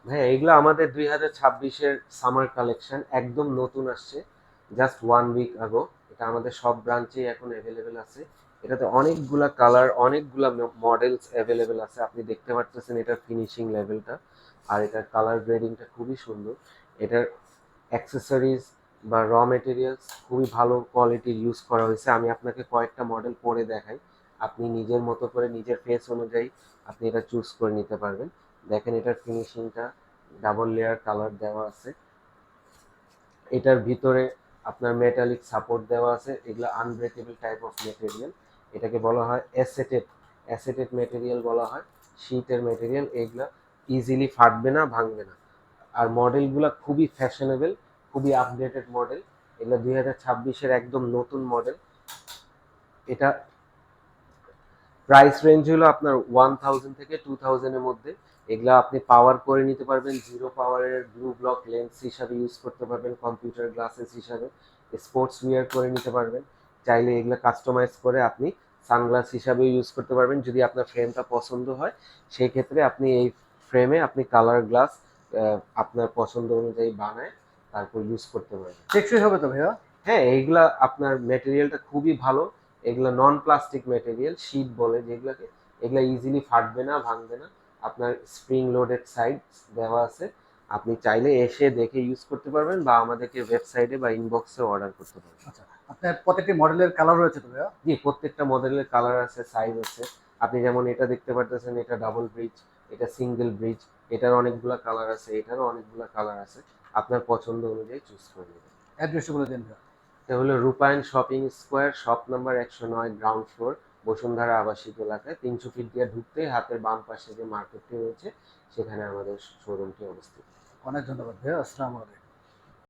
ভাইয়া এগুলো আমাদের 2026-এর সামার কালেকশন, একদম নতুন আসছে, জাস্ট 1 উইক আগো। এটা আমাদের সব ব্রাঞ্চেই এখন অ্যাভেলেবেল আছে। এটাতে অনেকগুলা কালার, অনেকগুলা মডেলস অ্যাভেলেবেল আছে। আপনি দেখতে পারতেছেন এটার ফিনিশিং লেভেলটা, আর এটার কালার গ্রেডিংটা খুবই সুন্দর। এটার অ্যাক্সেসরিজ বা র মেটেরিয়ালস খুবই ভালো কোয়ালিটির ইউজ করা হয়েছে। আমি আপনাকে কয়েকটা মডেল পরে দেখাই, আপনি নিজের মতো করে নিজের ফেস অনুযায়ী আপনি এটা চুজ করে নিতে পারবেন। দেখেন এটার ফিনিশিংটা, ডাবল লেয়ার কালার দেওয়া আছে। এটার ভিতরে আপনার মেটালিক সাপোর্ট দেওয়া আছে, এগুলো আনব্রেকেবল টাইপ অফ মেটেরিয়াল। এটাকে বলা হয় অ্যাসেটেড, অ্যাসেটেড মেটেরিয়াল বলা হয়, শীটের মেটেরিয়াল। এগুলা ইজিলি ফাটবে না, ভাঙবে না। আর মডেলগুলো খুবই ফ্যাশনেবল, খুবই আপডেটেড মডেল। এগুলো 2026-এর একদম নতুন মডেল। এটা প্রাইস রেঞ্জ হলো আপনার 1000 থেকে 2000-এর মধ্যে। এগুলা আপনি পাওয়ার করে নিতে পারবেন, জিরো পাওয়ারের ব্লু ব্লক লেন্স হিসাবে ইউজ করতে পারবেন, কম্পিউটার গ্লাসেস হিসাবে স্পোর্টস উইয়ার করে নিতে পারবেন। চাইলে এগুলো কাস্টমাইজ করে আপনি সানগ্লাস হিসাবে ইউজ করতে পারবেন। যদি আপনার ফ্রেমটা পছন্দ হয়, সেই ক্ষেত্রে আপনি এই ফ্রেমে আপনি কালার গ্লাস আপনার পছন্দ অনুযায়ী বানায় তারপর ইউজ করতে পারবেন। টেকসই হবে তো ভাইয়া? হ্যাঁ, এইগুলা আপনার মেটেরিয়ালটা খুবই ভালো। এগুলা নন প্লাস্টিক মেটেরিয়াল, শীট বলে যেগুলাকে। এগুলা ইজিলি ফাটবে না, ভাঙবে না। আপনার স্প্রিং লোডেড সাইড দেওয়া আছে। আপনি চাইলে এসে দেখে ইউজ করতে পারবেন, বা আমাদেরকে ওয়েবসাইটে বা ইনবক্সে অর্ডার করতে পারবেন। আচ্ছা, আপনার প্রত্যেকটি মডেলের কালার রয়েছে তো ভাইয়া? জি, প্রত্যেকটা মডেলের কালার আছে, সাইজ আছে। আপনি যেমন এটা দেখতে পারতেছেন, এটা ডাবল ব্রিজ, এটা সিঙ্গেল ব্রিজ। এটার অনেকগুলা কালার আছে, এটারও অনেকগুলা কালার আছে। আপনার পছন্দ অনুযায়ী চুজ করে নেবেন। অ্যাড্রেসটা বলে দিন ভাইয়া। এটা হলো রূপায়ণ shopping square, shop number 109, ground floor, Bashundhara আবাসিক এলাকায়। 300 ফিট দিয়ে ঢুকতেই হাতের বাম পাশে যে মার্কেটটি রয়েছে, সেখানে আমাদের শোরুমটি অবস্থিত। অনেক ধন্যবাদ ভাইয়া, আসসালামু আলাইকুম।